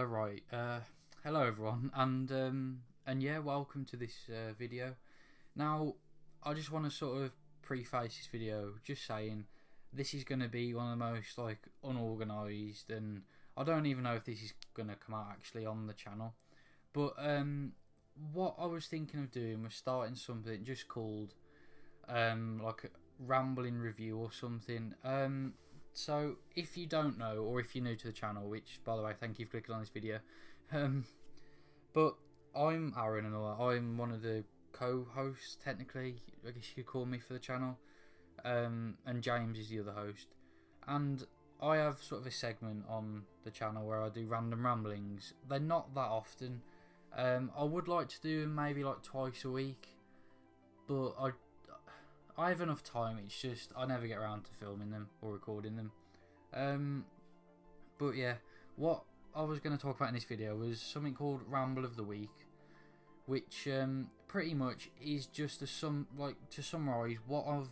Right. Hello everyone, and yeah, welcome to this video. Now, I just want to sort of preface this video just saying this is going to be one of the most unorganised, and I don't even know if this is going to come out actually on the channel. But what I was thinking of doing was starting something just called like a rambling review or something. So if you don't know, or if you're new to the channel, which by the way, thank you for clicking on this video. But I'm Aaron, and I'm one of the co-hosts technically, I guess you could call me, for the channel. And James is the other host. And I have sort of a segment on the channel where I do random ramblings. They're not that often. I would like to do them maybe like twice a week, but I have enough time, it's just I never get around to filming them or recording them. But yeah, what I was going to talk about in this video was something called Ramble of the Week, which pretty much is just to summarise what I've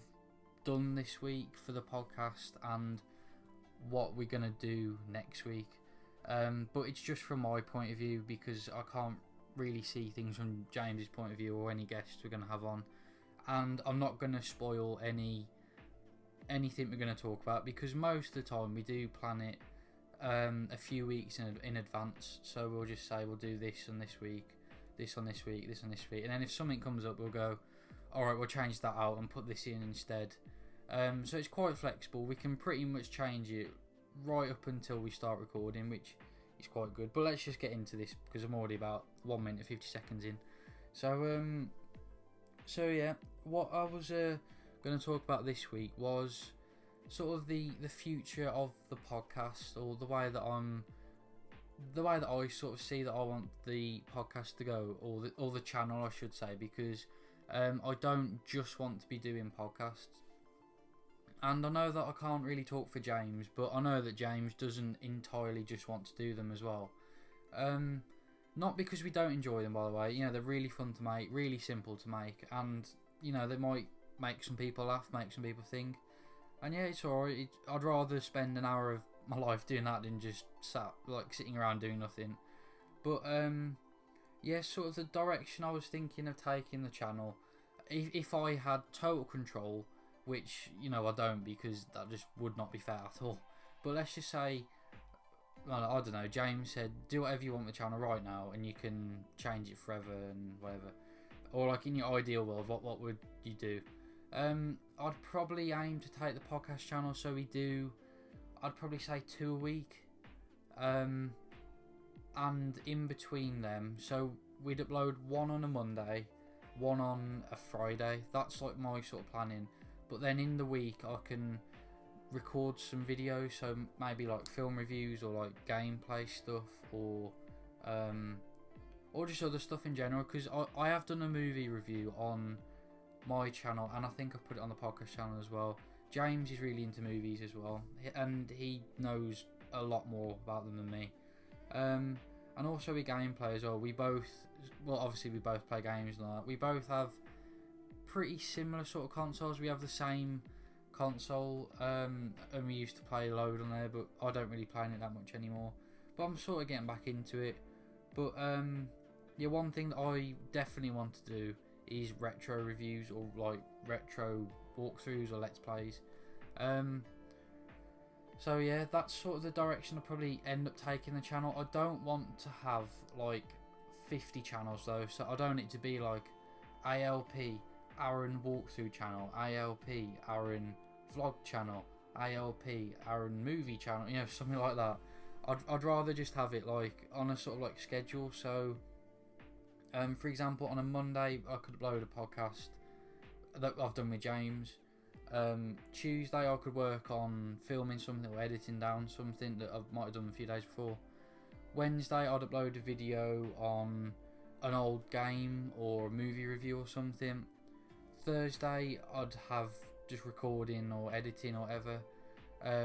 done this week for the podcast and what we're going to do next week. But it's just from my point of view, because I can't really see things from James's point of view or any guests we're going to have on. And I'm not going to spoil anything we're going to talk about, because most of the time we do plan it a few weeks in advance. So we'll just say we'll do this on this week, this on this week, this on this week, and then if something comes up we'll go, alright, we'll change that out and put this in instead. So it's quite flexible. We can pretty much change it right up until we start recording, which is quite good. But let's just get into this, because I'm already about 1 minute 50 seconds in. So yeah, what I was going to talk about this week was sort of the future of the podcast, or the way that I sort of see that I want the podcast to go, or the channel I should say, because I don't just want to be doing podcasts. And I know that I can't really talk for James, but I know that James doesn't entirely just want to do them as well. Not because we don't enjoy them, by the way. You know, they're really fun to make, really simple to make, and you know, they might make some people laugh, make some people think. And yeah, it's alright. I'd rather spend an hour of my life doing that than just sitting around doing nothing. But yeah, sort of the direction I was thinking of taking the channel, if I had total control, which, you know, I don't, because that just would not be fair at all. But let's just say, I don't know, James said, do whatever you want with the channel right now, and you can change it forever and whatever. Or like in your ideal world, what would you do? I'd probably aim to take the podcast channel, so I'd probably say 2 a week. And in between them, so we'd upload one on a Monday, one on a Friday. That's like my sort of planning. But then in the week I can record some videos, so maybe like film reviews or like gameplay stuff, or just other stuff in general, because I have done a movie review on my channel, and I think I've put it on the podcast channel as well. James is really into movies as well, and he knows a lot more about them than me. And also with gameplay as well, obviously we both play games and all that. We both have pretty similar sort of consoles. We have the same console, and we used to play a load on there, but I don't really play it that much anymore. But I'm sort of getting back into it. But yeah, one thing that I definitely want to do is retro reviews, or like retro walkthroughs or let's plays. So yeah, that's sort of the direction I'll probably end up taking the channel. I don't want to have like 50 channels though, so I don't want it to be like ALP Aaron walkthrough channel, ALP Aaron vlog channel, ALP Aaron movie channel, you know, something like that. I'd rather just have it like on a sort of like schedule. So for example, on a Monday I could upload a podcast that I've done with James. Tuesday I could work on filming something or editing down something that I might have done a few days before. Wednesday I'd upload a video on an old game or a movie review or something. Thursday I'd have just recording or editing or whatever.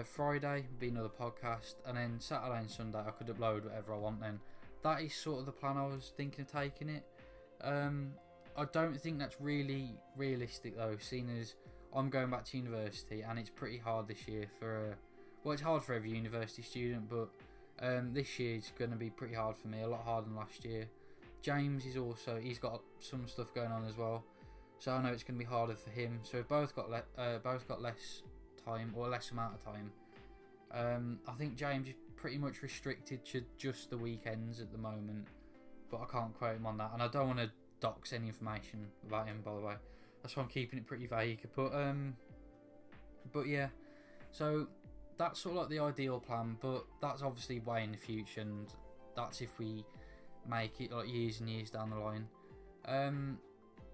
Friday would be another podcast, and then Saturday and Sunday I could upload whatever I want then. That is sort of the plan I was thinking of taking it. I don't think that's really realistic though, seeing as I'm going back to university, and it's pretty hard this year it's hard for every university student, but This year is going to be pretty hard for me, a lot harder than last year. James is also, he's got some stuff going on as well, so I know it's going to be harder for him. So we've both got less time, or less amount of time. I think James is pretty much restricted to just the weekends at the moment, but I can't quote him on that, and I don't want to dox any information about him, by the way. That's why I'm keeping it pretty vague. But yeah, so that's sort of like the ideal plan, but that's obviously way in the future, and that's if we make it like years and years down the line.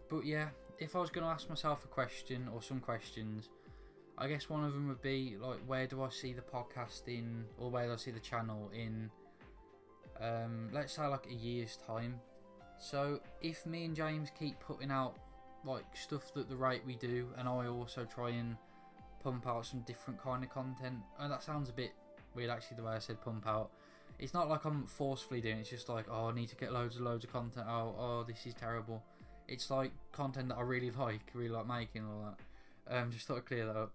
But yeah, if I was going to ask myself a question, or some questions, I guess one of them would be like, where do I see the podcast in, or where do I see the channel in, let's say like a year's time. So if me and James keep putting out like stuff at the rate we do, and I also try and pump out some different kind of content, and that sounds a bit weird actually the way I said pump out. It's not like I'm forcefully doing it, it's just like, oh, I need to get loads of content out, oh, this is terrible. It's like content that I really like making, all that. Just thought I'd clear that up.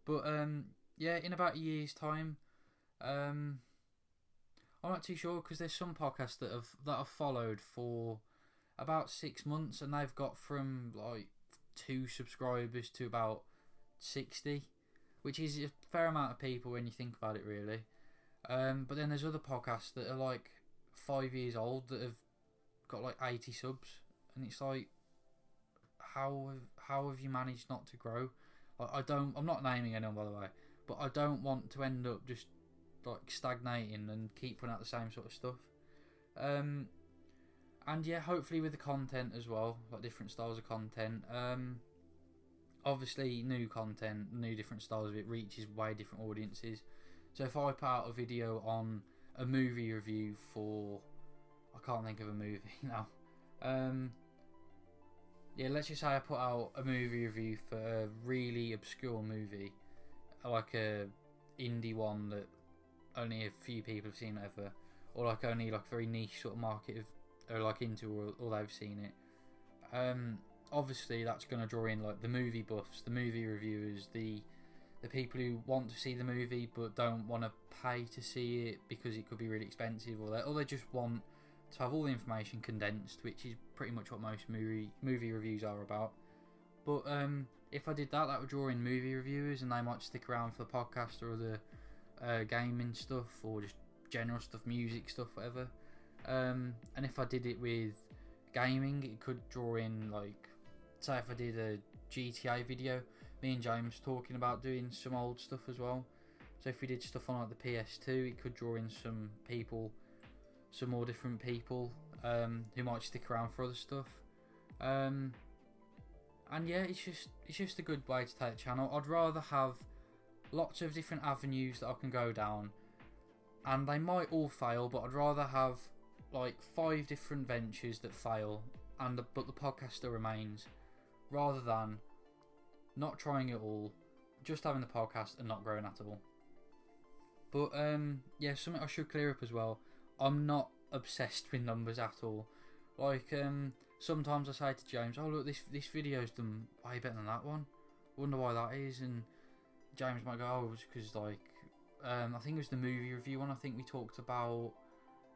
But yeah, in about a year's time, I'm not too sure, because there's some podcasts that I've followed for about 6 months, and they've got from like 2 subscribers to about 60, which is a fair amount of people when you think about it, really. But then there's other podcasts that are like 5 years old that have got like 80 subs, and it's like, how have you managed not to grow? Like, I'm not naming anyone, by the way, but I don't want to end up just like stagnating and keep putting out the same sort of stuff. And yeah, hopefully with the content as well, like different styles of content. Obviously new content, new different styles of it reaches way different audiences. So if I put out a video on a movie review for, I can't think of a movie now. Yeah, let's just say I put out a movie review for a really obscure movie, like a indie one that only a few people have seen ever, or like only like a very niche sort of market are like into, or they've seen it. Obviously that's going to draw in like the movie buffs, the movie reviewers, the people who want to see the movie but don't want to pay to see it because it could be really expensive, or they just want to have all the information condensed, which is pretty much what most movie reviews are about. But if I did that, that would draw in movie reviewers, and they might stick around for the podcast or the gaming stuff, or just general stuff, music stuff, whatever. And if I did it with gaming, it could draw in, like, say if I did a GTA video, me and James talking about doing some old stuff as well. So if we did stuff on like the PS2, it could draw in some people, some more different people who might stick around for other stuff. And yeah, it's just a good way to take the channel. I'd rather have lots of different avenues that I can go down, and they might all fail, but I'd rather have like 5 different ventures that fail but the podcast still remains, rather than not trying it all, just having the podcast and not growing at all. But yeah, something I should clear up as well, I'm not obsessed with numbers at all. Like sometimes I say to James, oh look, this video's done way better than that one, wonder why that is, and James might go, oh, it's because like I think it was the movie review one. I think we talked about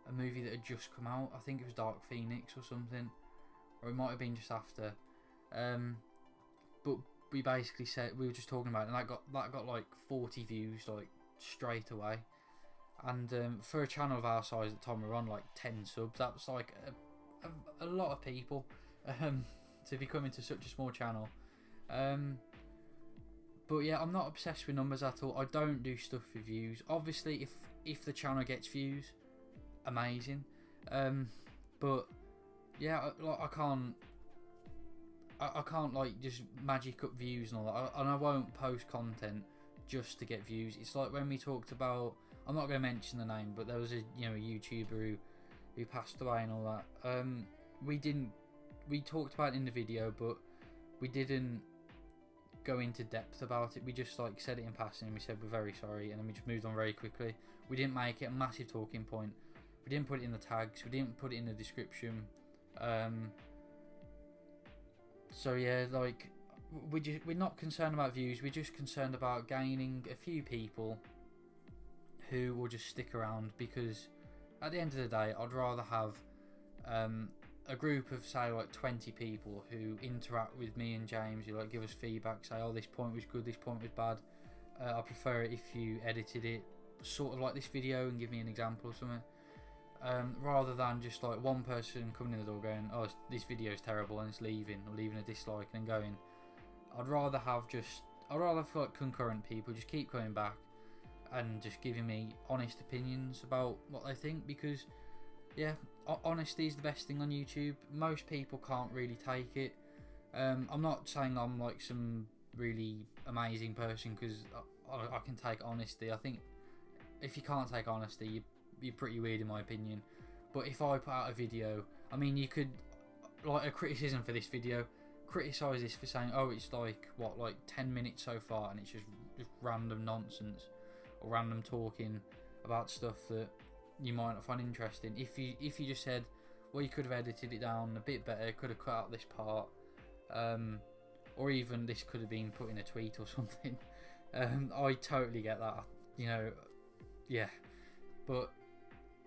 a movie that had just come out. I think it was Dark Phoenix or something, or it might have been just after. But we basically said, we were just talking about it, and that got like 40 views like straight away. And for a channel of our size at the time, we're on like 10 subs. That was like a lot of people to be coming to such a small channel. But yeah, I'm not obsessed with numbers at all. I don't do stuff for views. Obviously, if the channel gets views, amazing. But yeah, I can't like just magic up views and all that. And I won't post content just to get views. It's like when we talked about, I'm not going to mention the name, but there was a YouTuber who passed away and all that. We talked about it in the video, but we didn't go into depth about it. We just like said it in passing, and we said we're very sorry, and then we just moved on very quickly. We didn't make it a massive talking point. We didn't put it in the tags. We didn't put it in the description. So yeah, like we're not concerned about views. We're just concerned about gaining a few people who will just stick around, because at the end of the day, I'd rather have a group of, say, like 20 people who interact with me and James, who like give us feedback, say, oh, this point was good, this point was bad. I prefer it if you edited it sort of like this video and give me an example or something, rather than just like one person coming in the door going, oh, this video is terrible, and it's leaving, or leaving a dislike and then going. I'd rather have like concurrent people just keep coming back and just giving me honest opinions about what they think, because yeah, honesty is the best thing on YouTube. Most people can't really take it. I'm not saying I'm like some really amazing person, because I can take honesty. I think if you can't take honesty, you're pretty weird in my opinion. But if I put out a video, I mean, you could, like, a criticism for this video, criticise this for saying, oh, it's like, what, like 10 minutes so far, and it's just random nonsense or random talking about stuff that you might not find interesting. If you just said, well, you could have edited it down a bit better, could have cut out this part, or even this could have been put in a tweet or something. I totally get that, you know, yeah. But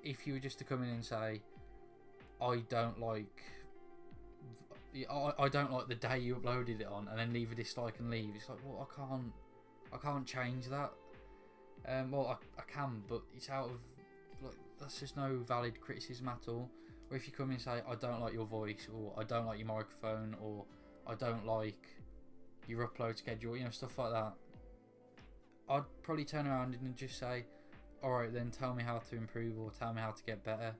if you were just to come in and say, I don't like the day you uploaded it on, and then leave a dislike and leave, it's like, well, I can't change that. Well, I can, but it's out of, like, that's just no valid criticism at all. Or if you come in and say, I don't like your voice, or I don't like your microphone, or I don't like your upload schedule, you know, stuff like that, I'd probably turn around and just say, alright then, tell me how to improve, or tell me how to get better.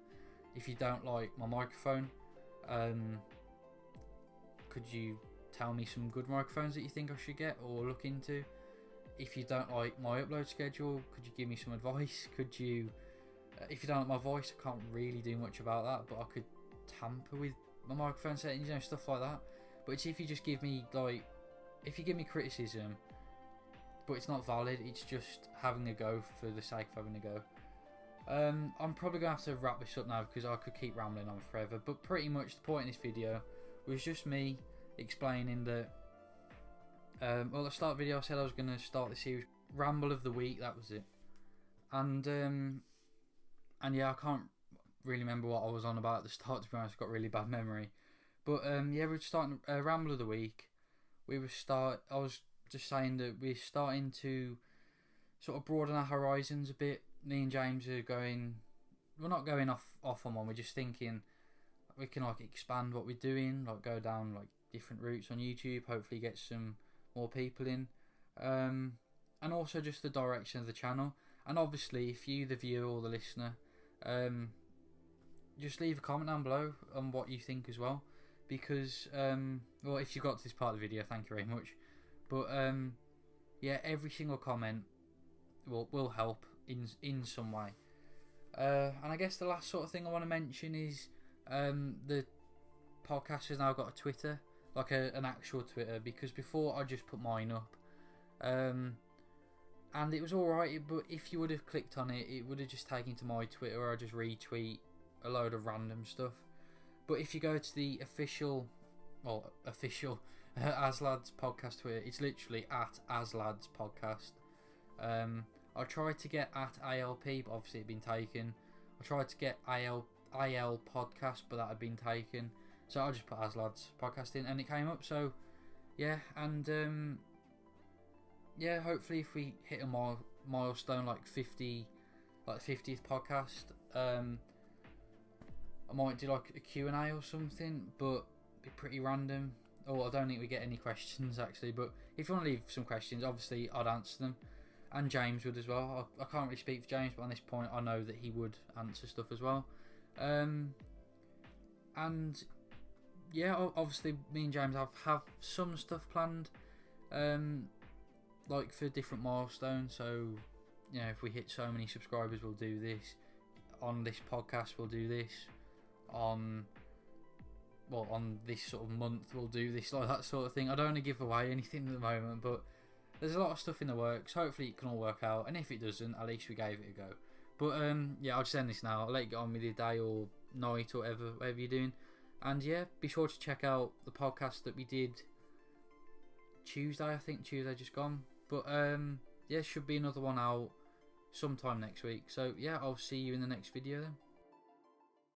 If you don't like my microphone, could you tell me some good microphones that you think I should get or look into? If you don't like my upload schedule, could you give me some advice? Could you, if you don't like my voice, I can't really do much about that, but I could tamper with my microphone settings, you know, stuff like that. But it's if you just give me, like, if you give me criticism, but it's not valid, it's just having a go for the sake of having a go. I'm probably going to have to wrap this up now, because I could keep rambling on forever, but pretty much the point in this video was just me explaining that, well, at the start of the video I said I was going to start the series Ramble of the Week, that was it. And yeah, I can't really remember what I was on about at the start, to be honest. I've got really bad memory. But yeah, we're starting Ramble of the Week. I was just saying that we're starting to sort of broaden our horizons a bit. Me and James are going, we're not going off on one, we're just thinking we can like expand what we're doing, like go down like different routes on YouTube, hopefully get some more people in, and also just the direction of the channel. And obviously, if you, the viewer or the listener, just leave a comment down below on what you think as well, because well, if you got to this part of the video, thank you very much. But yeah, every single comment will help in some way. And I guess the last sort of thing I want to mention is the podcast has now got a Twitter, like an actual Twitter, because before I just put mine up, and it was alright, but if you would have clicked on it, it would have just taken to my Twitter, or I just retweet a load of random stuff. But if you go to the official Aslads podcast Twitter, it's literally at Aslads podcast. I tried to get at ALP, but obviously it had been taken. I tried to get IL podcast, but that had been taken. So I just put Aslads podcast in, and it came up. So yeah, and yeah, hopefully if we hit a milestone like 50, like 50th podcast, I might do like a Q&A or something, but be pretty random. Or I don't think we get any questions actually, but if you want to leave some questions, obviously I'd answer them, and James would as well. I can't really speak for James, but on this point I know that he would answer stuff as well. And yeah, obviously me and James have some stuff planned, like for different milestones. So you know, if we hit so many subscribers, we'll do this. On this podcast, we'll do this. On this sort of month, we'll do this, like that sort of thing. I don't want to give away anything at the moment, but there's a lot of stuff in the works. Hopefully it can all work out, and if it doesn't, at least we gave it a go. But yeah, I'll just end this now. I'll let you get on with your day or night or whatever you're doing. And yeah, be sure to check out the podcast that we did Tuesday, I think. Tuesday just gone. But yeah, should be another one out sometime next week. So yeah, I'll see you in the next video then.